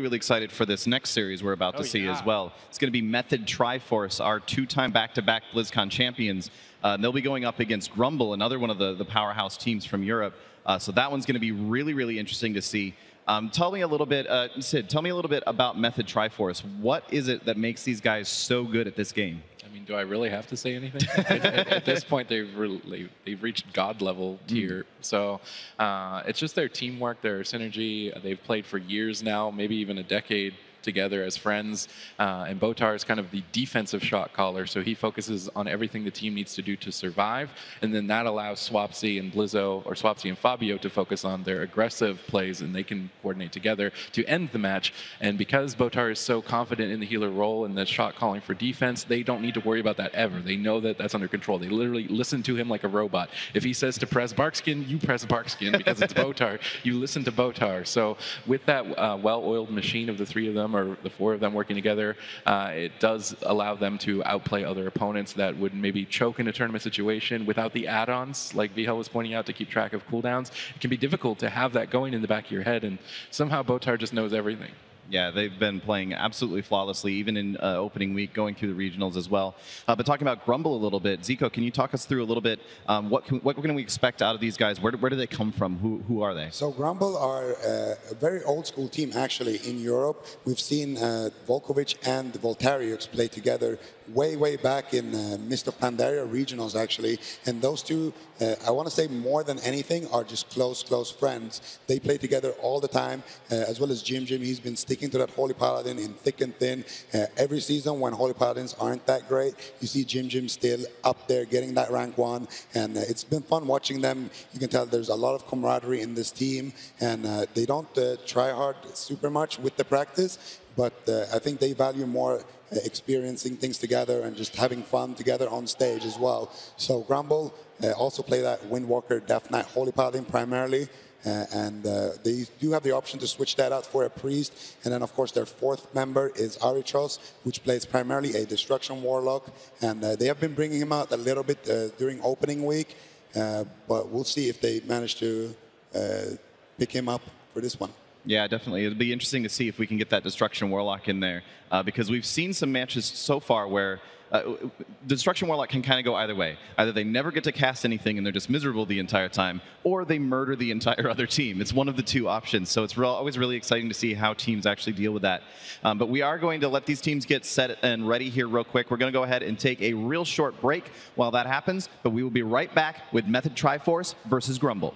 really excited for this next series we're about to see as well. It's going to be Method Triforce, our two-time back-to-back BlizzCon champions. They'll be going up against Grmbl, another one of the powerhouse teams from Europe. So that one's going to be really interesting to see. Tell me a little bit, Sid, tell me a little bit about Method Triforce. What is it that makes these guys so good at this game? I mean, do I really have to say anything? at this point, they've reached God level tier. So it's just their teamwork, their synergy. They've played for years now, maybe even a decade together as friends. And Botar is kind of the defensive shot caller, so he focuses on everything the team needs to do to survive. And then that allows Swapsy and Blizzo, or Swapsy and Fabio, to focus on their aggressive plays, and they can coordinate together to end the match. And because Botar is so confident in the healer role and the shot calling for defense, they don't need to worry about that ever. They know that that's under control. They literally listen to him like a robot. If he says to press Barkskin, you press Barkskin because it's Botar. You listen to Botar. So with that well-oiled machine of the three of them, or the four of them working together, it does allow them to outplay other opponents that would maybe choke in a tournament situation without the add-ons, like Vihel was pointing out, to keep track of cooldowns. It can be difficult to have that going in the back of your head, and somehow Botar just knows everything. Yeah, they've been playing absolutely flawlessly, even in opening week, going through the regionals as well. But talking about Grmbl a little bit, Zico, can you talk us through a little bit what can we expect out of these guys? Where do they come from? Who are they? So Grmbl are a very old school team actually in Europe. We've seen Volkovic and Voltariux play together way back in Mist of Pandaria regionals actually, and those two, I want to say more than anything, are just close friends. They play together all the time, as well as Jim. He's been sticking to that Holy Paladin in thick and thin. Every season when Holy Paladins aren't that great, you see Jim still up there getting that rank 1, and it's been fun watching them. You can tell there's a lot of camaraderie in this team, and they don't try hard super much with the practice, but I think they value more experiencing things together and just having fun together on stage as well. So Grmbl also play that Windwalker, Death Knight, Holy Paladin primarily, and they do have the option to switch that out for a Priest. And then of course their fourth member is Arichos, which plays primarily a Destruction Warlock, and they have been bringing him out a little bit during opening week, but we'll see if they manage to pick him up for this one. Yeah, definitely. It'll be interesting to see if we can get that Destruction Warlock in there, because we've seen some matches so far where Destruction Warlock can kind of go either way. Either they never get to cast anything and they're just miserable the entire time, or they murder the entire other team. It's one of the two options, so it's always really exciting to see how teams actually deal with that. But we are going to let these teams get set and ready here real quick. We're going to go ahead and take a real short break while that happens, but we will be right back with Method Triforce versus Grmbl.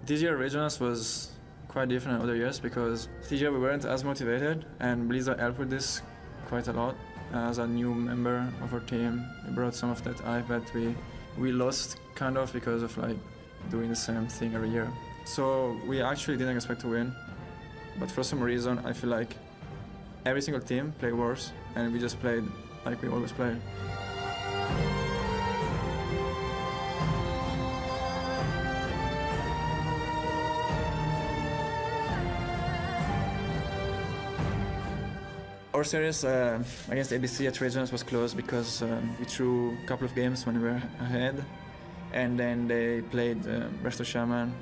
This year Regionals was quite different than other years because this year we weren't as motivated, and Blizzard helped with this quite a lot. As a new member of our team, we brought some of that hype that we lost kind of because of like doing the same thing every year. So we actually didn't expect to win, but for some reason I feel like every single team played worse, and we just played like we always played. Our series against ABC at Regionals was close because we threw a couple of games when we were ahead, and then they played Breath of Shaman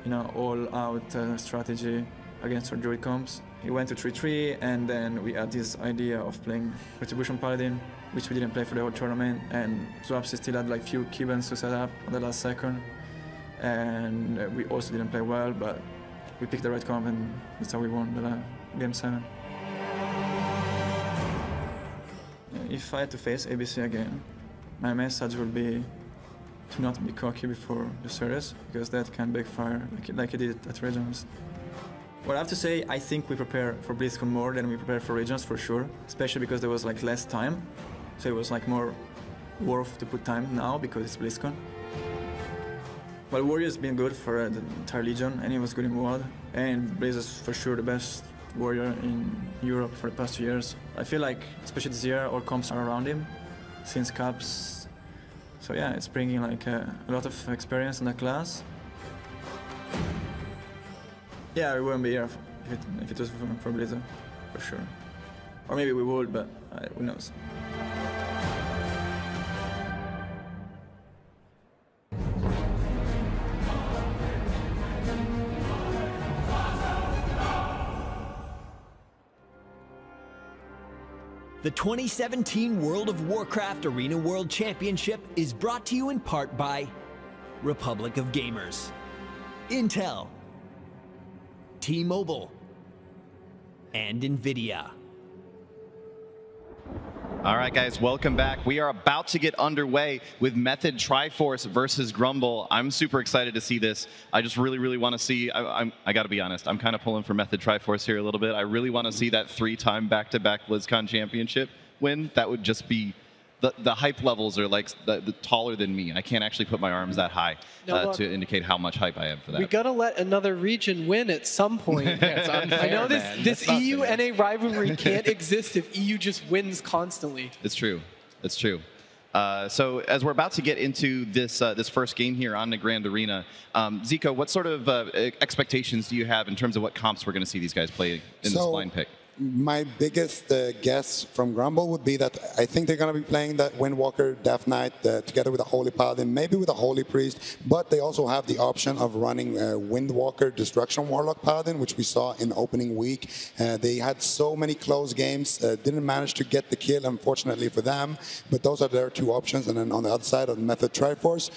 in an all-out strategy against our Druid comps. He went to 3-3, and then we had this idea of playing Retribution Paladin, which we didn't play for the whole tournament, and Swapsy still had like few keybinds to set up on the last second, and we also didn't play well, but we picked the right comp, and that's how we won the Game 7. If I had to face ABC again, my message would be to not be cocky before the series, because that can backfire like it did at Regionals. What I have to say, I think we prepare for BlizzCon more than we prepare for Regionals for sure, especially because there was like less time, so it was like more worth to put time now because it's BlizzCon. Well, Warrior's been good for the entire Legion, and he was good in WoW, and Blizz is for sure the best Warrior in Europe for the past 2 years. I feel like, especially this year, all comps are around him since Caps. So yeah, it's bringing like a lot of experience in the class. Yeah, we wouldn't be here if it was for Blizzard, for sure. Or maybe we would, but who knows. The 2017 World of Warcraft Arena World Championship is brought to you in part by Republic of Gamers, Intel, T-Mobile, and NVIDIA. All right, guys, welcome back. We are about to get underway with Method Triforce versus Grmbl. I'm super excited to see this. I just really want to see, I got to be honest, I'm kind of pulling for Method Triforce here a little bit. I really want to see that 3-time back-to-back BlizzCon championship win. That would just be, the hype levels are like the taller than me. I can't actually put my arms that high to indicate how much hype I have for that. We gotta let another region win at some point. It's unfair, I know man. this EU NA rivalry can't exist if EU just wins constantly. It's true. It's true. So as we're about to get into this this first game here on the Grand Arena, Zico, what sort of expectations do you have in terms of what comps we're going to see these guys play in this blind pick? My biggest guess from Grmbl would be that I think they're going to be playing that Windwalker Death Knight together with a Holy Paladin, maybe with a Holy Priest, but they also have the option of running Windwalker Destruction Warlock Paladin, which we saw in opening week. They had so many close games, didn't manage to get the kill, unfortunately for them, but those are their two options. And then on the other side of Method Triforce,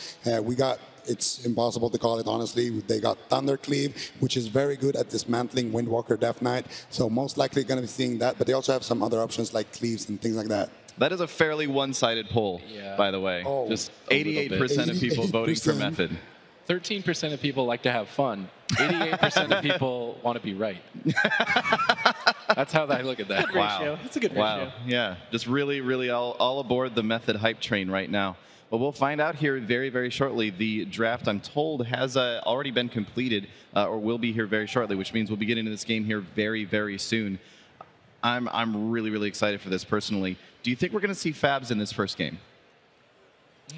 we got, it's impossible to call it honestly. They got Thundercleave, which is very good at dismantling Windwalker Death Knight. So most likely going to be seeing that, but they also have some other options like cleaves and things like that. That is a fairly one-sided poll, by the way. Oh, just 88% of people voting for Method. 13% of people like to have fun. 88% of people want to be right. That's how I look at that. Wow. That's a good ratio. Yeah, just really all aboard the Method hype train right now. But we'll find out here very shortly. The draft, I'm told, has already been completed or will be here very shortly, which means we'll be getting into this game here very soon. I'm really excited for this personally. Do you think we're going to see Fabs in this first game?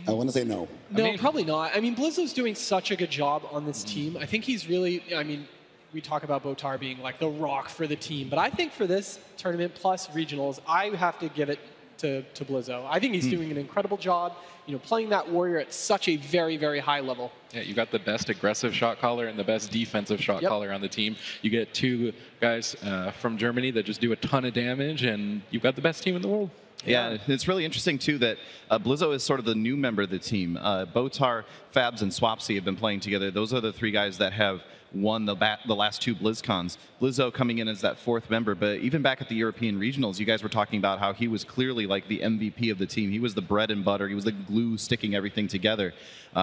I want to say no. No, probably not. I mean, Blizzo's doing such a good job on this team. I think he's really, I mean, we talk about Botar being like the rock for the team, but I think for this tournament plus regionals, I have to give it to Blizzo. I think he's doing an incredible job, you know, playing that warrior at such a very high level. Yeah, you got the best aggressive shot caller and the best defensive shot caller on the team. You get two guys from Germany that just do a ton of damage, and you've got the best team in the world. Yeah, it's really interesting, too, that Blizzo is sort of the new member of the team. Botar, Fabs, and Swapsy have been playing together. Those are the three guys that have won the last two BlizzCons. Blizzo coming in as that fourth member, but even back at the European Regionals, you guys were talking about how he was clearly like the MVP of the team. He was the bread and butter. He was the glue sticking everything together.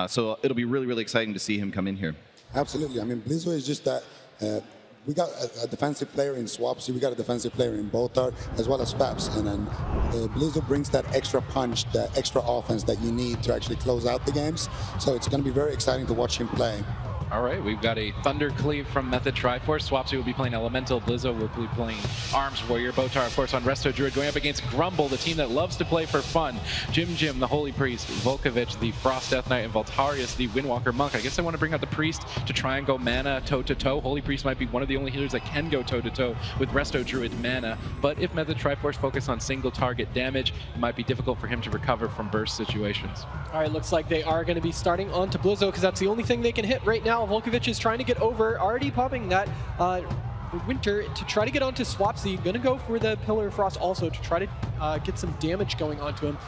So it'll be really exciting to see him come in here. Absolutely. I mean, Blizzo is just that. We got a defensive player in Swapsy, we got a defensive player in Botar, as well as Faps. And then Blizzo brings that extra punch, that extra offense that you need to actually close out the games. So it's going to be very exciting to watch him play. All right, we've got a Thunder Cleave from Method Triforce. Swapsy will be playing Elemental. Blizzo will be playing Arms Warrior. Botar, of course, on Resto Druid, going up against Grmbl, the team that loves to play for fun. Jim, the Holy Priest. Volkovich, the Frost Death Knight. And Voltarius, the Windwalker Monk. I guess I want to bring out the Priest to try and go mana toe-to-toe. Holy Priest might be one of the only healers that can go toe-to-toe with Resto Druid mana. But if Method Triforce focus on single target damage, it might be difficult for him to recover from burst situations. All right, looks like they are going to be starting onto Blizzo because that's the only thing they can hit right now. Volkovich is trying to get over, already popping that Winter to try to get onto Swapsy. Gonna go for the Pillar of Frost also to try to get some damage going onto him.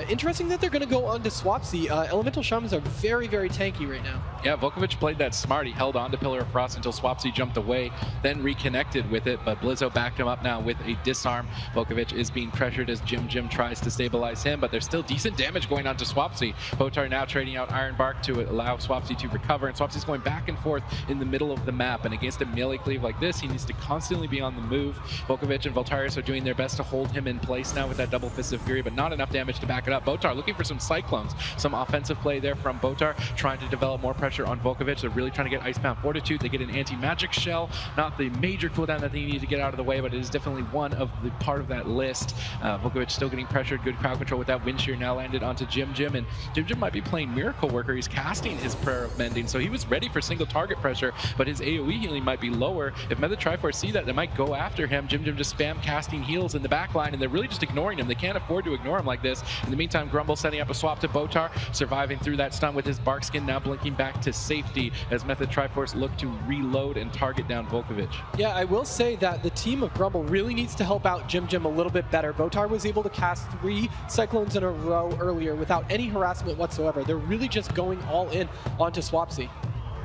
Interesting that they're gonna go onto Swapsy. Elemental Shamans are very, very tanky right now. Yeah, Volkovich played that smart. He held on to Pillar of Frost until Swapsy jumped away, then reconnected with it, but Blizzo backed him up now with a disarm. Volkovich is being pressured as Jim tries to stabilize him, but there's still decent damage going on to Swapsy. Botar now trading out Iron Bark to allow Swapsy to recover, and Swapsy's going back and forth in the middle of the map, and against a melee cleave like this, he needs to constantly be on the move. Volkovich and Voltarius are doing their best to hold him in place now with that double Fist of Fury, but not enough damage to back it up. Botar looking for some Cyclones. Some offensive play there from Botar, trying to develop more pressure on Volkovich. They're really trying to get Icebound Fortitude. They get an anti-magic shell. Not the major cooldown that they need to get out of the way, but it is definitely one of the part of that list. Volkovich still getting pressured. Good crowd control with that Wind Shear now landed onto Jim, and Jim might be playing Miracle Worker. He's casting his Prayer of Mending, so he was ready for single target pressure, but his AoE healing might be lower. If Method Triforce see that, they might go after him. Jim just spam casting heals in the back line, and they're really just ignoring him. They can't afford to ignore him like this. In the meantime, Grmbl setting up a swap to Botar, surviving through that stun with his Bark Skin, now blinking back to safety as Method Triforce look to reload and target down Volkovich. Yeah, I will say that the team of Grmbl really needs to help out Jim a little bit better. Botar was able to cast 3 Cyclones in a row earlier without any harassment whatsoever. They're really just going all in onto Swapsy.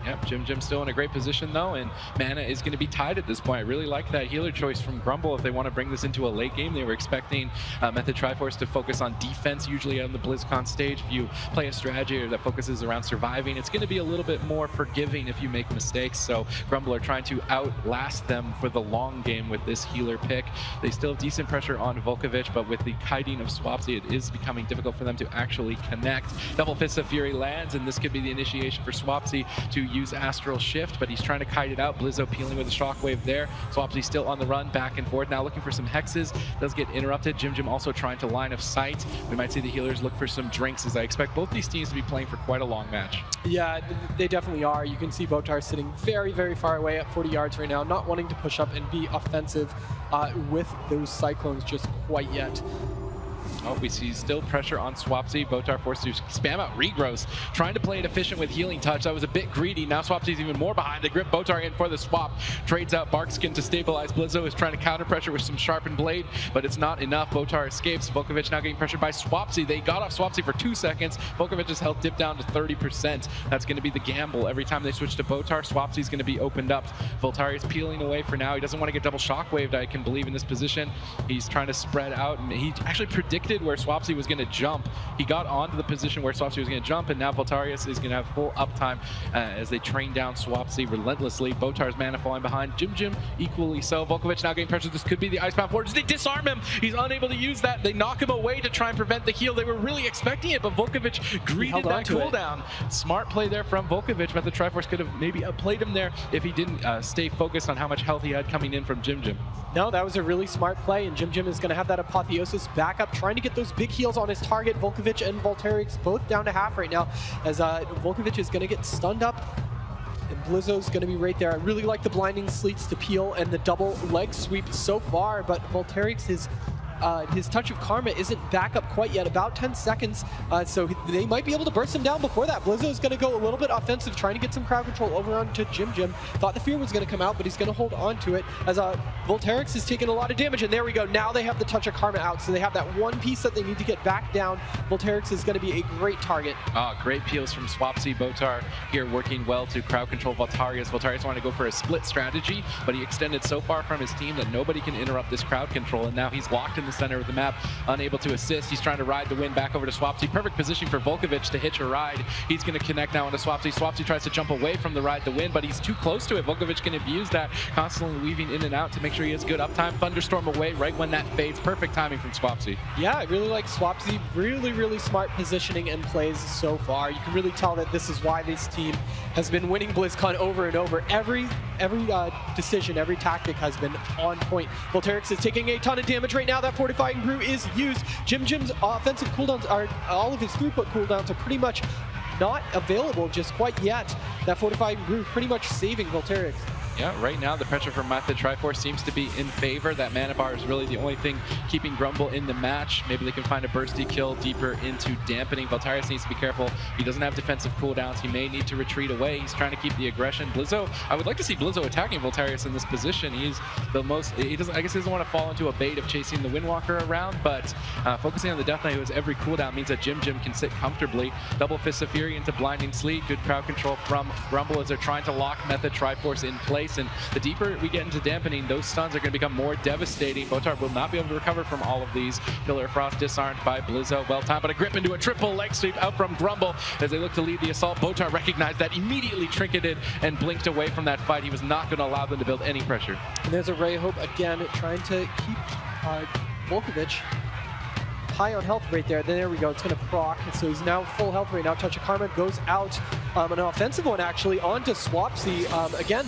Yep, Jim still in a great position though, and mana is going to be tied at this point. I really like that healer choice from Grmbl if they want to bring this into a late game. They were expecting Method Triforce to focus on defense, usually on the BlizzCon stage. If you play a strategy that focuses around surviving, it's going to be a little bit more forgiving if you make mistakes. So Grmbl are trying to outlast them for the long game with this healer pick. They still have decent pressure on Volkovich, but with the kiting of Swapsy, it is becoming difficult for them to actually connect. Double Fist of Fury lands, and this could be the initiation for Swapsy to use Astral Shift, but he's trying to kite it out. Blizzo peeling with a shockwave there. Swapsy still on the run, back and forth. Now looking for some hexes. Does get interrupted. Jim also trying to line of sight. We might see the healers look for some drinks, as I expect both these teams to be playing for quite a long match. Yeah, they definitely are. You can see Botar sitting very, very far away at 40 yards right now, not wanting to push up and be offensive with those Cyclones just quite yet. Oh, we see still pressure on Swapsy. Botar forced to spam out regrowths, trying to play it efficient with Healing Touch. That was a bit greedy. Now Swapsy's even more behind. They grip Botar in for the swap. Trades out Barkskin to stabilize. Blizzo is trying to counter pressure with some Sharpened Blade, but it's not enough. Botar escapes. Volkovich now getting pressured by Swapsy. They got off Swapsy for 2 seconds. Volkovich's health dipped down to 30%. That's going to be the gamble. Every time they switch to Botar, Swapsy's going to be opened up. Voltarius peeling away for now. He doesn't want to get double shockwaved, I can believe, in this position. He's trying to spread out, and he actually predicted where Swapsy was going to jump. He got onto the position where Swapsy was going to jump, and now Voltarius is going to have full uptime as they train down Swapsy relentlessly. Botar's mana falling behind. Jim equally so. Volkovich now getting pressure. This could be the Icebound Fortress. They disarm him. He's unable to use that. They knock him away to try and prevent the heal. They were really expecting it, but Volkovich greeted that cooldown. Smart play there from Volkovich, but the Triforce could have maybe outplayed him there if he didn't stay focused on how much health he had coming in from Jim. No, that was a really smart play, and Jim is going to have that Apotheosis back up, trying to get those big heals on his target. Volkovich and Voltarius both down to half right now, as Volkovich is going to get stunned up, and Blizzo's going to be right there. I really like the Blinding Sleets to peel and the double leg sweep so far, but Voltarius his Touch of Karma isn't back up quite yet, about 10 seconds, so they might be able to burst him down before that. Blizzo's going to go a little bit offensive, trying to get some crowd control over onto Jim. Thought the Fear was going to come out, but he's going to hold on to it, as Voltarius is taking a lot of damage, and there we go. Now they have the Touch of Karma out, so they have that one piece that they need to get back down. Voltarius is going to be a great target. Great peels from Swapsy. Botar here working well to crowd control Voltarius. Voltarius wanted to go for a split strategy, but he extended so far from his team that nobody can interrupt this crowd control, and now he's locked in the center of the map, unable to assist. He's trying to ride the wind back over to Swapsy. Perfect positioning for Volkovich to hitch a ride. He's going to connect now onto Swapsy. Swapsy tries to jump away from the ride the wind, but he's too close to it. Volkovich can abuse that, constantly weaving in and out to make sure he has good uptime. Thunderstorm away right when that fades. Perfect timing from Swapsy. Yeah, I really like Swapsy. Really smart positioning and plays so far. You can really tell that this is why this team has been winning BlizzCon over and over. Every decision, every tactic has been on point. Volterix is taking a ton of damage right now. That Fortifying Brew is used. Jim's offensive cooldowns are, all of his throughput cooldowns are pretty much not available just quite yet. That Fortifying Brew pretty much saving Volterix. Yeah, right now the pressure from Method Triforce seems to be in favor. That mana bar is really the only thing keeping Grmbl in the match. Maybe they can find a bursty kill deeper into dampening. Voltarius needs to be careful. He doesn't have defensive cooldowns. He may need to retreat away. He's trying to keep the aggression. Blizzo, I would like to see Blizzo attacking Voltarius in this position. He's the most, I guess he doesn't want to fall into a bait of chasing the Windwalker around, but focusing on the Death Knight who has every cooldown means that Jim can sit comfortably. Double Fist of Fury into Blinding Sleet. Good crowd control from Grmbl as they're trying to lock Method Triforce in place. And the deeper we get into dampening, those stuns are going to become more devastating. Botar will not be able to recover from all of these. Pillar of Frost disarmed by Blizzo. Well timed, but a grip into a triple leg sweep out from Grmbl as they look to lead the assault. Botar recognized that, immediately trinketed and blinked away from that fight. He was not going to allow them to build any pressure. And there's a Ray Hope again trying to keep Volkovich high on health right there. There we go. It's going to proc. So he's now full health right now. Touch of Karma goes out. An offensive one actually onto Swapsy. Again,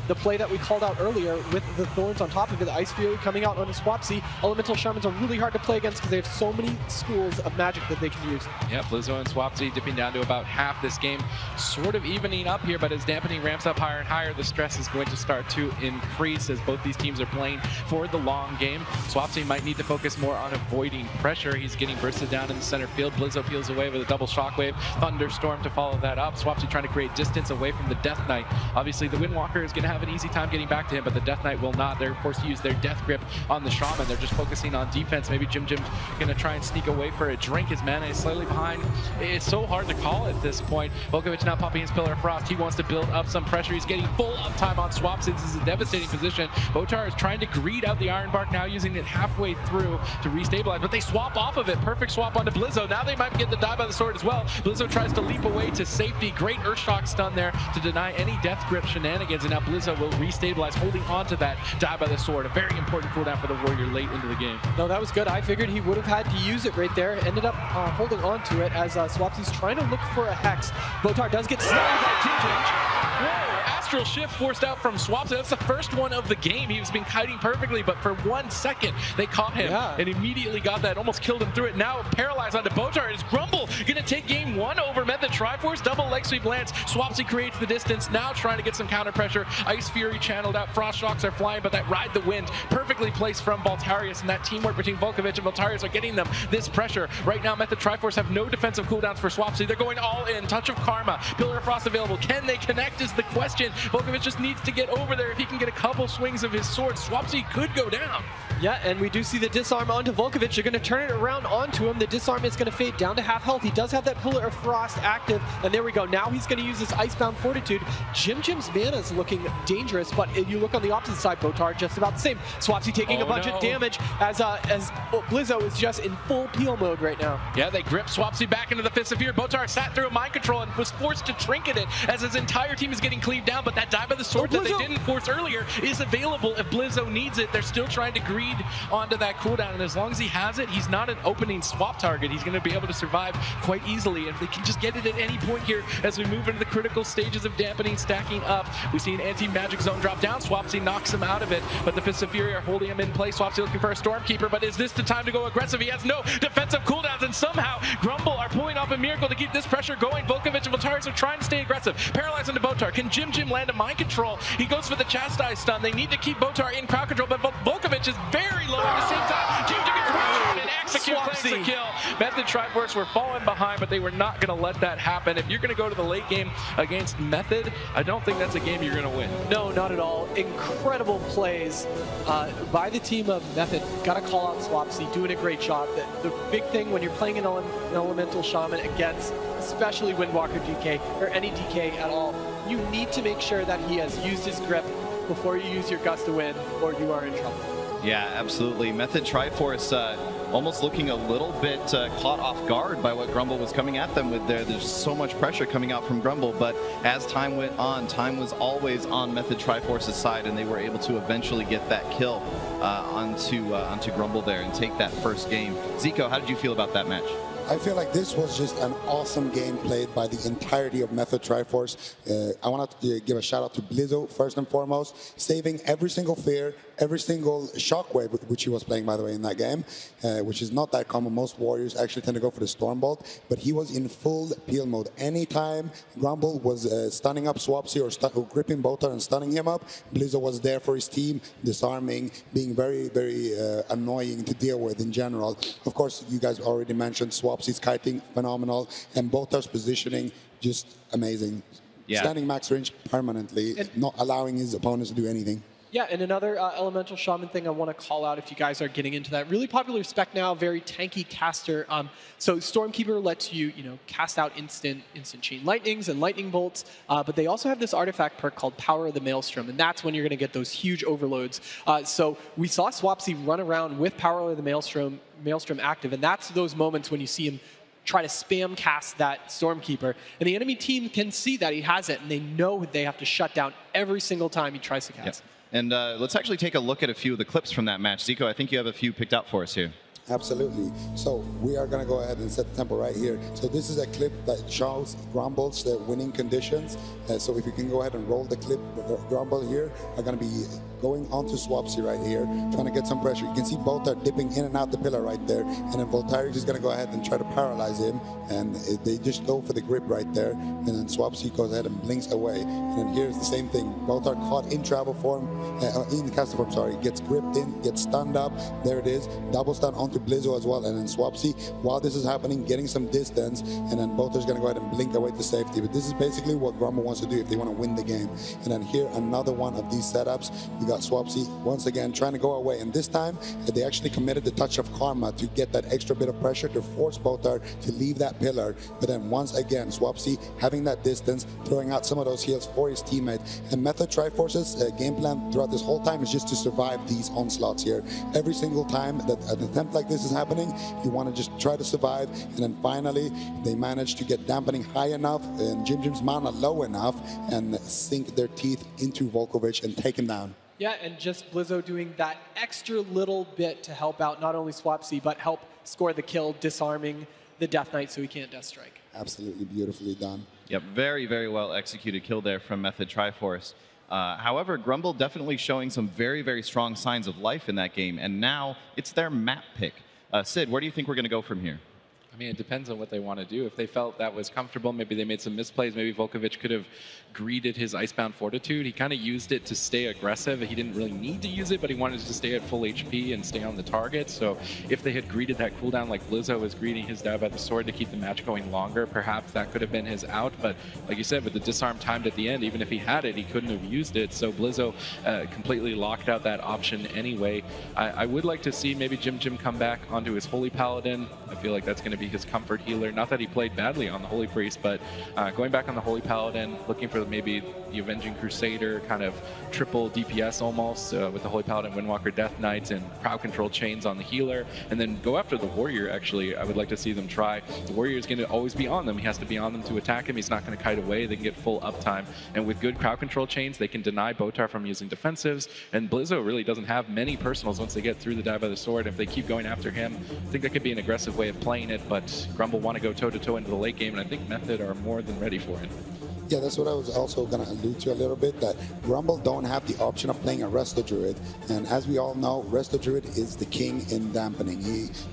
the play that we called out earlier with the Thorns on top of it, the Ice Fury coming out onto Swapsy. Elemental Shamans are really hard to play against because they have so many schools of magic that they can use. Yeah, Blizzo and Swapsy dipping down to about half this game. Sort of evening up here, but as dampening ramps up higher and higher, the stress is going to start to increase as both these teams are playing for the long game. Swapsy might need to focus more on avoiding pressure. He's getting bursted down in the center field. Blizzo peels away with a double shockwave. Thunderstorm to follow that up. Swapsy trying to create distance away from the Death Knight. Obviously, the Windwalker is going to have an easy time getting back to him, but the Death Knight will not. They're forced to use their Death Grip on the Shaman. They're just focusing on defense. Maybe Jim's going to try and sneak away for a drink. His mana is slightly behind. It's so hard to call at this point. Volkovich now popping his Pillar of Frost. He wants to build up some pressure. He's getting full uptime on Swapsy. This is a devastating position. Botar is trying to greed out the Iron Bark, now using it halfway through to restabilize, but they swap off of it. Perfect swap onto Blizzo. Now they might get the die by the sword as well. Blizzo tries to leap away to safety. Great Earthshock stun there to deny any Death Grip shenanigans, and now Blizzo will restabilize, holding on to that die by the sword. A very important cooldown for the Warrior late into the game. No, that was good. I figured he would have had to use it right there. Ended up holding on to it as Swapsy's trying to look for a Hex. Botar does get stunned by Jim. Whoa, Astral Shift forced out from Swapsy. That's the first one of the game. He was been kiting perfectly, but for 1 second, they caught him and immediately got that, almost killed him through it. Now paralyzed onto Botar. Is Grmbl going to take game 1 over Method Triforce? Double leg sweep lands. Swapsy creates the distance, now trying to get some counter pressure. Ice Fury channeled out. Frost Shocks are flying, but that Ride the Wind perfectly placed from Voltarius, and that teamwork between Volkovich and Voltarius are getting them this pressure. Right now, Method Triforce have no defensive cooldowns for Swapsy. They're going all in. Touch of Karma. Pillar of Frost available. Can they connect is the question. Volkovich just needs to get over there. If he can get a couple swings of his sword, Swapsy could go down. Yeah, and we do see the disarm onto Volkovich. They're going to turn it around onto him. The disarm is going to fade down to half health. He does have that Pillar of Frost active, and there we go. Now he's going to use this Icebound Fortitude. Jim's mana is looking dangerous, but if you look on the opposite side, Botar just about the same. Swapsy taking a bunch of damage as Blizzo is just in full peel mode right now. Yeah, they grip Swapsy back into the Fist of Fear. Botar sat through a mind control and was forced to trinket it as his entire team is getting cleaved down, but that die by the sword that they didn't force earlier is available if Blizzo needs it. They're still trying to greed onto that cooldown, and as long as he has it, he's not an opening swap target. He's going to be able to survive quite easily, and if they can just get it at any point here as we move into the critical stages of dampening, stacking up. We see an anti-magic zone drop down. Swapsy knocks him out of it, but the Fists of Fury are holding him in place. Swapsy looking for a Stormkeeper, but is this the time to go aggressive? He has no defensive cooldowns, and somehow Grmbl are pulling off a miracle to keep this pressure going. Volkovich and Voltarius are trying to stay aggressive. Paralyzed into Botar. Can Jim land a mind control? He goes for the Chastise stun. They need to keep Botar in crowd control, but Volkovich is very low at the same time. Jim gets one and execute the kill. Method Triforce were falling behind, but they were not going to let that happen. If you're going to go to the late game against Method, I don't think that's a game you're going to win. No, not at all. Incredible plays by the team of Method. Got to call out Swapsy, doing a great job. The big thing when you're playing an Elemental Shaman against, especially Windwalker DK, or any DK at all, you need to make sure that he has used his grip before you use your Gust of Wind, or you are in trouble. Yeah, absolutely. Method Triforce almost looking a little bit caught off guard by what Grmbl was coming at them with there. There's so much pressure coming out from Grmbl, but as time went on, time was always on Method Triforce's side, and they were able to eventually get that kill onto Grmbl there and take that first game. Zico, how did you feel about that match? I feel like this was just an awesome game played by the entirety of Method Triforce. I want to give a shout out to Blizzo, first and foremost, saving every single fear, every single shockwave, which he was playing, by the way, in that game, which is not that common. Most warriors actually tend to go for the Stormbolt, but he was in full peel mode. Anytime Grmbl was stunning up Swapsy or gripping Botar and stunning him up, Blizzo was there for his team, disarming, being very, very annoying to deal with in general. Of course, you guys already mentioned Swapsy's kiting, phenomenal, and Botar's positioning, just amazing. Yeah. Standing max range permanently, not allowing his opponents to do anything. Yeah, and another elemental shaman thing I want to call out if you guys are getting into that. Really popular spec now, very tanky caster. So Stormkeeper lets you, cast out instant chain lightnings and lightning bolts, but they also have this artifact perk called Power of the Maelstrom, and that's when you're going to get those huge overloads. So we saw Swapsy run around with Power of the Maelstrom active, and that's those moments when you see him try to spam cast that Stormkeeper. And the enemy team can see that he has it, and they know they have to shut down every single time he tries to cast. Yep. And let's actually take a look at a few of the clips from that match. Zico, I think you have a few picked out for us here. Absolutely. So we are going to go ahead and set the tempo right here. So this is a clip that shows Grmbl's winning conditions. So if you can go ahead and roll the clip, Grmbl here are going to be going onto Swapsy right here, trying to get some pressure. You can see both are dipping in and out the pillar right there. And then Voltaire's is going to go ahead and try to paralyze him. And they just go for the grip right there. And then Swapsy goes ahead and blinks away. And then here's the same thing. Both are caught in travel form, in caster form, sorry. Gets gripped in, gets stunned up. There it is. Double stun onto Blizzo as well. And then Swapsy, while this is happening, getting some distance. And then both are going to go ahead and blink away to safety. But this is basically what Grmbl wants to do if they want to win the game. And then here, another one of these setups. You got Swapsy once again trying to go away, and this time they actually committed the touch of karma to get that extra bit of pressure to force Botar to leave that pillar. But then once again, Swapsy having that distance, throwing out some of those heals for his teammate. And Method Triforce's game plan throughout this whole time is just to survive these onslaughts here. Every single time that an attempt like this is happening, you want to just try to survive, and then finally they manage to get dampening high enough and Jim's mana low enough and sink their teeth into Volkovich and take him down. Yeah, and just Blizzo doing that extra little bit to help out not only Swapsy, but help score the kill, disarming the Death Knight so he can't Death Strike. Absolutely beautifully done. Yep, very, very well executed kill there from Method Triforce. However, Grmbl definitely showing some very, very strong signs of life in that game, and now it's their map pick. Sid, where do you think we're going to go from here? I mean, it depends on what they want to do. If they felt that was comfortable, maybe they made some misplays. Maybe Volkovich could have greeted his Icebound Fortitude. He kind of used it to stay aggressive. He didn't really need to use it, but he wanted to stay at full HP and stay on the target. So if they had greeted that cooldown like Blizzo was greeting his dab at the sword to keep the match going longer, perhaps that could have been his out. But like you said, with the disarm timed at the end, even if he had it, he couldn't have used it. So Blizzo completely locked out that option anyway. I would like to see maybe Jim come back onto his Holy Paladin. I feel like that's going to be his comfort healer. Not that he played badly on the Holy Priest, but going back on the Holy Paladin, looking for maybe the Avenging Crusader, kind of triple DPS almost, with the Holy Paladin, Windwalker, Death Knights, and crowd control chains on the healer, and then go after the Warrior, actually. I would like to see them try. The Warrior is going to always be on them. He has to be on them to attack him. He's not going to kite away. They can get full uptime, and with good crowd control chains, they can deny Botar from using defensives, and Blizzo really doesn't have many personals once they get through the dive by the sword. If they keep going after him, I think that could be an aggressive way of playing it, but Grmbl want to go toe-to-toe into the late game, and I think Method are more than ready for it. Yeah, that's what I was also going to allude to a little bit, that Grmbl don't have the option of playing a Resto Druid. And as we all know, Resto Druid is the king in dampening.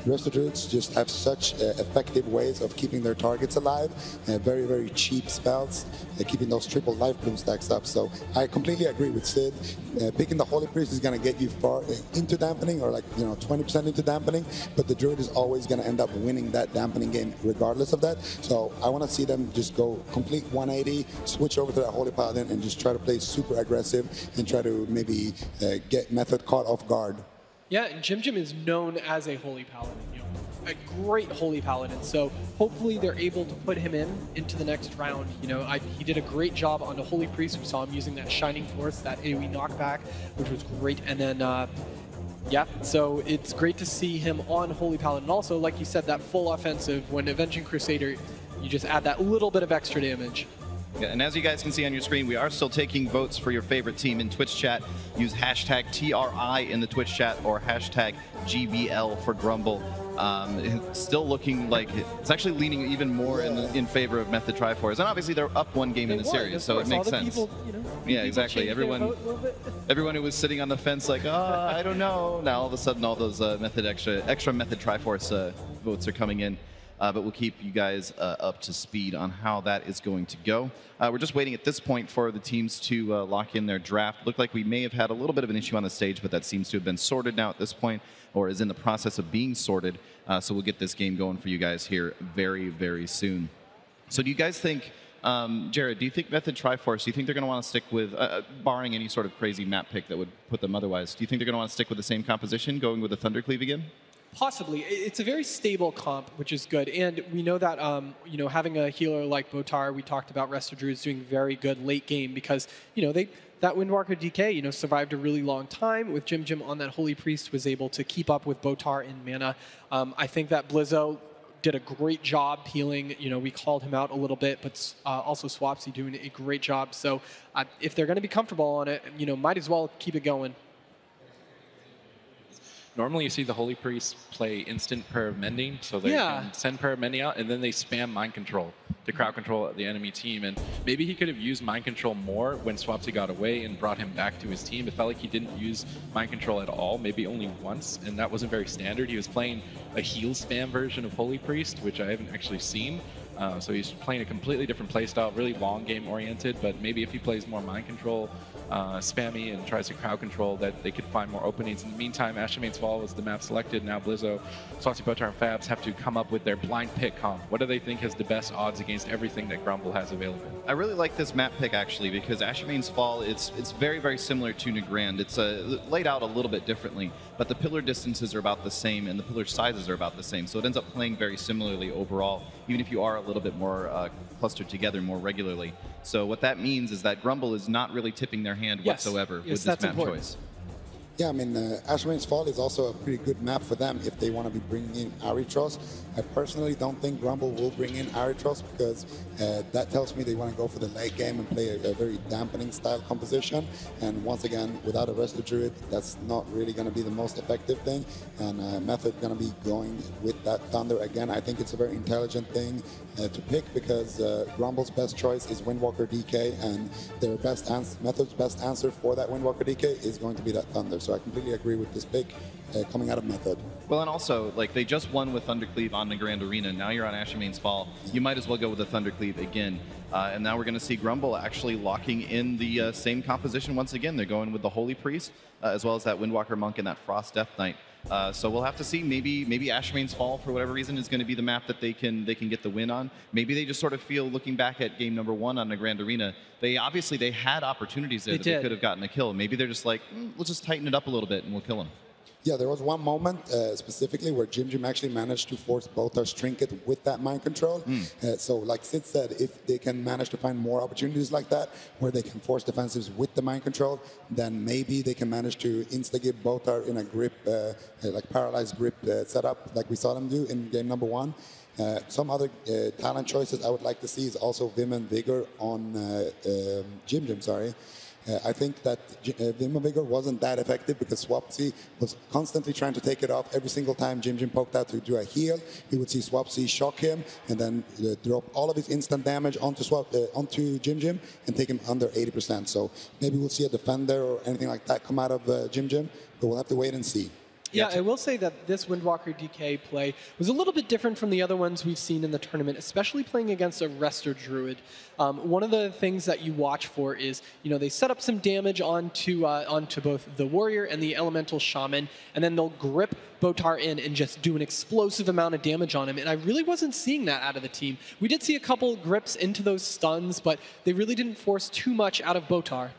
Resto Druids just have such effective ways of keeping their targets alive. Very, very cheap spells, keeping those triple life bloom stacks up. So I completely agree with Sid. Picking the Holy Priest is going to get you far into dampening, or 20% into dampening, but the Druid is always going to end up winning that dampening game regardless of that. So I want to see them just go complete 180, switch over to that Holy Paladin and just try to play super aggressive and try to maybe get Method caught off guard. Yeah, and Jim is known as a Holy Paladin, a great Holy Paladin. So hopefully they're able to put him into the next round. He did a great job on the Holy Priest. We saw him using that Shining Force, that AoE knockback, which was great. And then Yeah, so it's great to see him on Holy Paladin. Also, like you said, that full offensive, when Avenging Crusader, you just add that little bit of extra damage. Yeah, and as you guys can see on your screen, we are still taking votes for your favorite team in Twitch chat. Use hashtag TRI in the Twitch chat or hashtag GBL for Grmbl. It's still looking like it's actually leaning even more in favor of Method Triforce. And obviously they're up one game in the series, so it makes sense. Yeah, exactly. Everyone who was sitting on the fence like, oh, I don't know. Now all of a sudden all those extra Method Triforce votes are coming in. But we'll keep you guys up to speed on how that is going to go. We're just waiting at this point for the teams to lock in their draft. Looked like we may have had a little bit of an issue on the stage, but that seems to have been sorted now at this point, or is in the process of being sorted. So we'll get this game going for you guys here very, very soon. So do you guys think, Jared, do you think Method Triforce, do you think they're going to want to stick with, barring any sort of crazy map pick that would put them otherwise, do you think they're going to want to stick with the same composition, going with the Thundercleave again? Possibly. It's a very stable comp, which is good. And we know that, having a healer like Botar, we talked about Resto Druids doing very good late game because, that Windwalker DK, survived a really long time. With Jim Jim on that Holy Priest, was able to keep up with Botar in mana. I think that Blizzo did a great job healing. We called him out a little bit, but also Swapsy doing a great job. So if they're going to be comfortable on it, might as well keep it going. Normally you see the Holy Priest play instant prayer of mending, so they can send prayer of mending out, and then they spam mind control to crowd control the enemy team. And maybe he could have used mind control more when Swapsy got away and brought him back to his team. It felt like he didn't use mind control at all, maybe only once, and that wasn't very standard. He was playing a heal spam version of Holy Priest, which I haven't actually seen. So he's playing a completely different playstyle, really long game oriented, but maybe if he plays more mind control, spammy, and tries to crowd control, that they could find more openings. In the meantime, Ashamane's Fall was the map selected. Now Blizzo, Swapsy, Botar, and Fabs have to come up with their blind pick comp. What do they think has the best odds against everything that Grmbl has available? I really like this map pick actually because Ashamane's Fall, it's very, very similar to Nagrand. It's laid out a little bit differently, but the pillar distances are about the same and the pillar sizes are about the same. So it ends up playing very similarly overall, even if you are a little bit more clustered together more regularly. So what that means is that Grmbl is not really tipping their hand whatsoever with this map choice. Yeah, I mean, Ashamane's Fall is also a pretty good map for them if they want to be bringing in Aritros. I personally don't think Grmbl will bring in Aritros because that tells me they want to go for the late game and play a very dampening style composition. And once again, without a Resto Druid, that's not really going to be the most effective thing. And Method going to be going with that Thunder again. I think it's a very intelligent thing to pick because Grumbl's best choice is Windwalker DK, and their Method's best answer for that Windwalker DK is going to be that Thunder. So I completely agree with this pick coming out of Method. Well, and also, like, they just won with Thundercleave on the Grand Arena. Now you're on Ashamane's Fall. You might as well go with the Thundercleave again. And now we're going to see Grmbl actually locking in the same composition once again. They're going with the Holy Priest, as well as that Windwalker Monk and that Frost Death Knight. So we'll have to see. Maybe Ashamane's Fall, for whatever reason, is going to be the map that they can get the win on. Maybe they just sort of feel, looking back at game number 1 on the Grand Arena, they had opportunities there that they could have gotten a kill. Maybe they're just like, let's just tighten it up a little bit and we'll kill them. Yeah, there was one moment specifically where Jim Jim actually managed to force Botar's Trinket with that mind control. So like Sid said, if they can manage to find more opportunities like that, where they can force defensives with the mind control, then maybe they can manage to insta-give Botar in a grip, like paralyzed grip setup, like we saw them do in game number 1. Some other talent choices I would like to see is also Vim and Vigor on Jim Jim, sorry. I think that Vim and Vigor wasn't that effective because Swapsy was constantly trying to take it off. Every single time Jim Jim poked out to do a heal, he would see Swapsy shock him and then drop all of his instant damage onto Jim Jim and take him under 80%. So maybe we'll see a defender or anything like that come out of Jim Jim, but we'll have to wait and see. Yeah, I will say that this Windwalker DK play was a little bit different from the other ones we've seen in the tournament, especially playing against a Resto Druid. One of the things that you watch for is, they set up some damage onto both the Warrior and the Elemental Shaman, and then they'll grip Botar in and just do an explosive amount of damage on him, and I really wasn't seeing that out of the team. We did see a couple grips into those stuns, but they really didn't force too much out of Botar.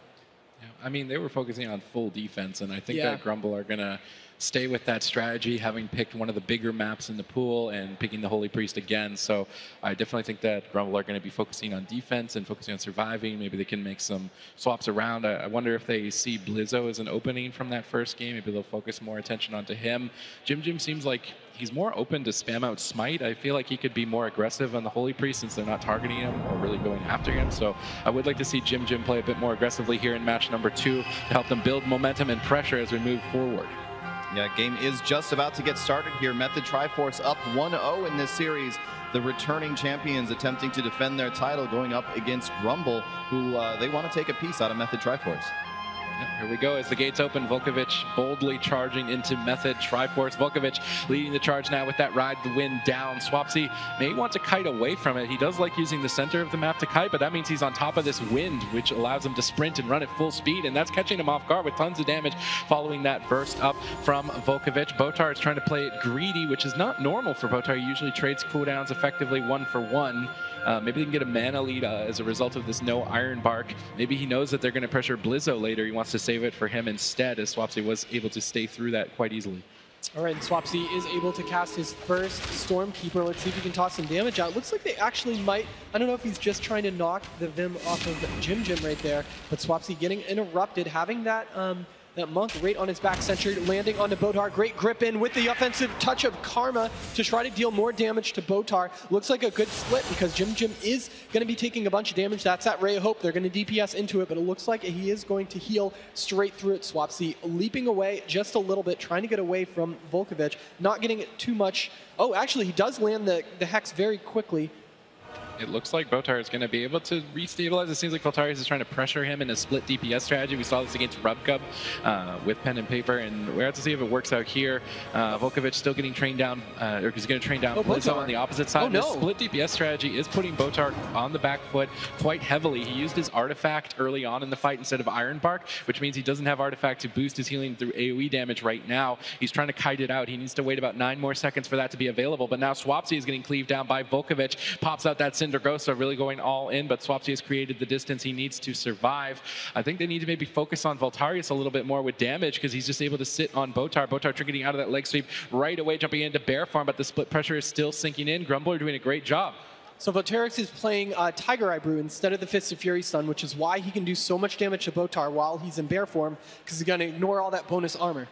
Yeah, I mean, they were focusing on full defense, and I think that Grmbl are going to stay with that strategy, having picked one of the bigger maps in the pool and picking the Holy Priest again. So I definitely think that Grmbl are going to be focusing on defense and focusing on surviving. Maybe they can make some swaps around. I wonder if they see Blizzo as an opening from that first game. Maybe they'll focus more attention onto him. Jim seems like he's more open to spam out Smite. I feel like he could be more aggressive on the Holy Priest since they're not targeting him or really going after him. So I would like to see Jim play a bit more aggressively here in match number 2 to help them build momentum and pressure as we move forward. Yeah, game is just about to get started here. Method Triforce up 1-0 in this series. The returning champions attempting to defend their title, going up against Grmbl, who they want to take a piece out of Method Triforce. Here we go as the gates open. Volkovic boldly charging into Method Triforce. Volkovic leading the charge now with that ride the wind down. Swapsy may want to kite away from it. He does like using the center of the map to kite, but that means he's on top of this wind, which allows him to sprint and run at full speed, and that's catching him off guard with tons of damage following that burst up from Volkovic. Botar is trying to play it greedy, which is not normal for Botar. He usually trades cooldowns effectively 1-for-1. Maybe they can get a mana lead as a result of this no Iron Bark. Maybe he knows that they're going to pressure Blizzo later. He wants to save it for him instead, as Swapsy was able to stay through that quite easily. All right, and Swapsy is able to cast his first Stormkeeper. Let's see if he can toss some damage out. Looks like they actually might. I don't know if he's just trying to knock the Vim off of Jim right there, but Swapsy getting interrupted, having that that Monk right on his back center, landing onto Botar. Great grip in with the offensive touch of Karma to try to deal more damage to Botar. Looks like a good split because Jim is going to be taking a bunch of damage. That's that Ray of Hope. They're going to DPS into it, but it looks like he is going to heal straight through it. Swapsy leaping away just a little bit, trying to get away from Volkovic, not getting it too much. Oh, actually, he does land the Hex very quickly. It looks like Botar is going to be able to restabilize. It seems like Voltarius is trying to pressure him in a split DPS strategy. We saw this against Rubcub with pen and paper, and we have to see if it works out here. Volkovic still getting trained down, or he's going to train down Blizzo on the opposite side. Oh, no. This split DPS strategy is putting Botar on the back foot quite heavily. He used his artifact early on in the fight instead of Iron Bark, which means he doesn't have artifact to boost his healing through AoE damage right now. He's trying to kite it out. He needs to wait about 9 more seconds for that to be available, but now Swapsy is getting cleaved down by Volkovic. Pops out that Cinder Ghost, so really going all in, but Swapsy has created the distance he needs to survive. I think they need to maybe focus on Voltarius a little bit more with damage because he's just able to sit on Botar. Botar tricketing out of that leg sweep right away, jumping into Bear Farm, but the split pressure is still sinking in. Grmbl are doing a great job. So Voltarix is playing Tiger Eye Brew instead of the Fist of Fury Stun, which is why he can do so much damage to Botar while he's in bear form, because he's going to ignore all that bonus armor.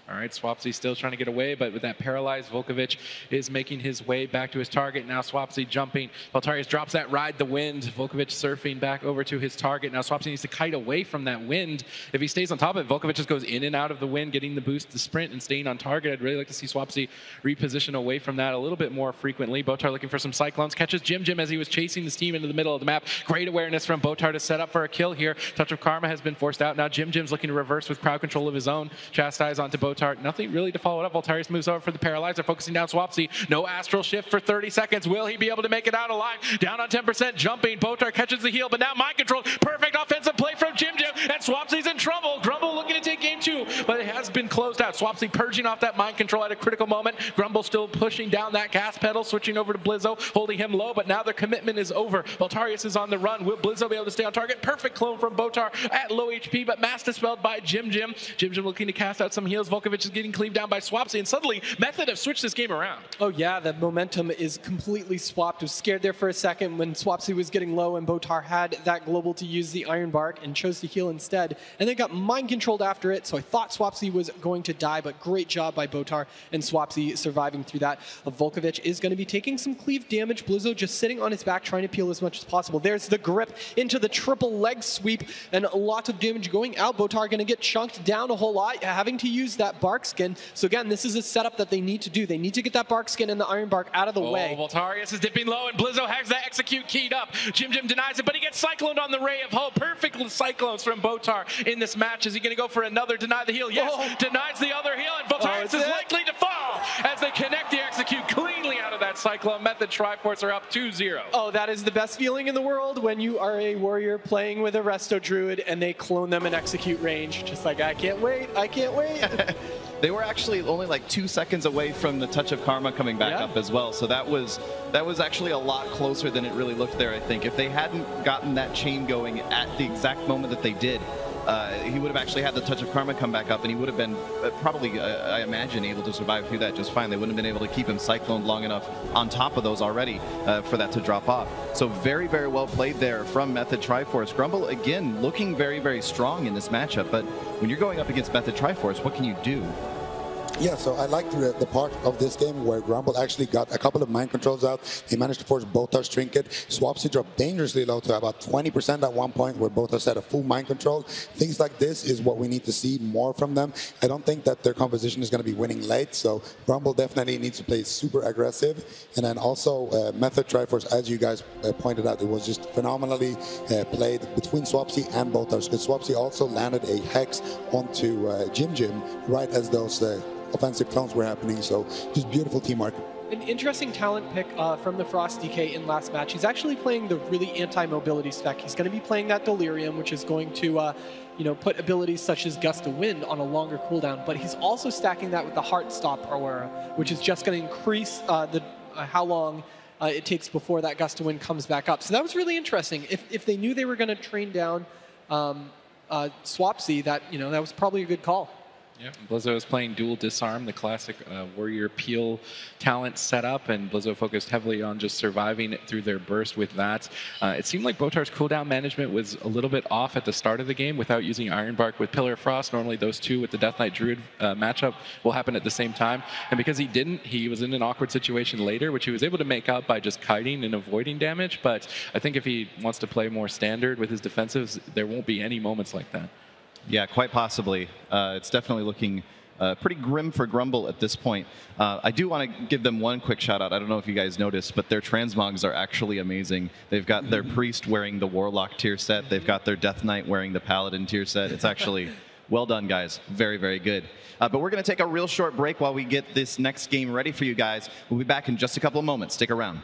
All right, Swapsy still trying to get away, but with that paralyzed, Volkovic is making his way back to his target. Now Swapsy jumping. Voltarius drops that ride the wind. Volkovic surfing back over to his target. Now Swapsy needs to kite away from that wind. If he stays on top of it, Volkovic just goes in and out of the wind, getting the boost, the sprint, and staying on target. I'd really like to see Swapsy reposition away from that a little bit more frequently. Botar looking for some Cyclones. Catches Jim as he was chasing this team into the middle of the map. Great awareness from Botar to set up for a kill here. Touch of Karma has been forced out. Now Jim's looking to reverse with crowd control of his own. Chastise onto Botar. Nothing really to follow it up. Voltarius moves over for the Paralyzer, focusing down Swapsy. No Astral Shift for 30 seconds. Will he be able to make it out alive? Down on 10%, jumping. Botar catches the heal, but now mind control. Perfect offensive play from Jim, and Swapsy's in trouble. Grmbl looking to take game 2, but it has been closed out. Swapsy purging off that mind control at a critical moment. Grmbl still pushing down that gas pedal, switching over to Blizzo, holding him low, but now their commitment is over. Voltarius is on the run. Will Blizzo be able to stay on target? Perfect clone from Botar at low HP, but mass dispelled by Jim. Jim looking to cast out some heals. Volkovic is getting cleaved down by Swapsy, and suddenly Method have switched this game around. Oh yeah, the momentum is completely swapped. I was scared there for a second when Swapsy was getting low and Botar had that global to use the Iron Bark and chose to heal instead, and then got mind controlled after it, so I thought Swapsy was going to die, but great job by Botar and Swapsy surviving through that. Volkovic is going to be taking some cleave damage. Blizzo just sitting on his back trying to peel as much as possible. There's the grip into the triple leg sweep and lots of damage going out. Botar going to get chunked down a whole lot, having to use that Bark Skin. So again, this is a setup that they need to do. They need to get that Bark Skin and the Iron Bark out of the way. Voltarius is dipping low, and Blizzo has the execute keyed up. Jim denies it, but he gets cycloned on the Ray of Hope. Perfect cyclones from Botar in this match. Is he going to go for another deny the heal? Yes, denies the other heal, and Voltarius is likely to fall as they connect the execute cleanly out of that cyclone. Method Triforce are up 2-0. Oh, that is the best feeling in the world when you are a warrior playing with a Resto Druid and they clone them in execute range. Just like, I can't wait, I can't wait. They were actually only like 2 seconds away from the Touch of Karma coming back up as well. So that was actually a lot closer than it really looked there, I think. If they hadn't gotten that chain going at the exact moment that they did, he would have actually had the Touch of Karma come back up, and he would have been probably, I imagine, able to survive through that just fine. They wouldn't have been able to keep him cycloned long enough on top of those already for that to drop off. So very, very well played there from Method Triforce. Grmbl, again, looking very, very strong in this matchup, but when you're going up against Method Triforce, what can you do? Yeah, so I liked the part of this game where Grmbl actually got a couple of mind controls out. He managed to force Botar's Trinket. Swapsy dropped dangerously low to about 20% at one point where Botar had a full mind control. Things like this is what we need to see more from them. I don't think that their composition is going to be winning late, so Grmbl definitely needs to play super aggressive. And then also Method Triforce, as you guys pointed out, it was just phenomenally played between Swapsy and Botar, because Swapsy also landed a Hex onto Jim right as those offensive clones were happening, so just beautiful teamwork. An interesting talent pick from the Frost DK in last match. He's actually playing the really anti-mobility spec. He's going to be playing that Delirium, which is going to put abilities such as Gust of Wind on a longer cooldown, but he's also stacking that with the Heart Stop Aura, which is just going to increase how long it takes before that Gust of Wind comes back up. So that was really interesting. If they knew they were going to train down Swapsy, that was probably a good call. Yeah, Blizzo is playing dual disarm, the classic warrior peel talent setup, and Blizzo focused heavily on just surviving it through their burst with that. It seemed like Botar's cooldown management was a little bit off at the start of the game without using Iron Bark with Pillar of Frost. Normally those two with the Death Knight Druid matchup will happen at the same time, and because he didn't, he was in an awkward situation later, which he was able to make up by just kiting and avoiding damage. But I think if he wants to play more standard with his defensives, there won't be any moments like that. Yeah, quite possibly. It's definitely looking pretty grim for Grmbl at this point. I do want to give them one quick shout out. I don't know if you guys noticed, but their transmogs are actually amazing. They've got their Priest wearing the Warlock tier set. They've got their Death Knight wearing the Paladin tier set. It's actually well done, guys. Very, very good. But we're going to take a real short break while we get this next game ready for you guys. We'll be back in just a couple of moments. Stick around.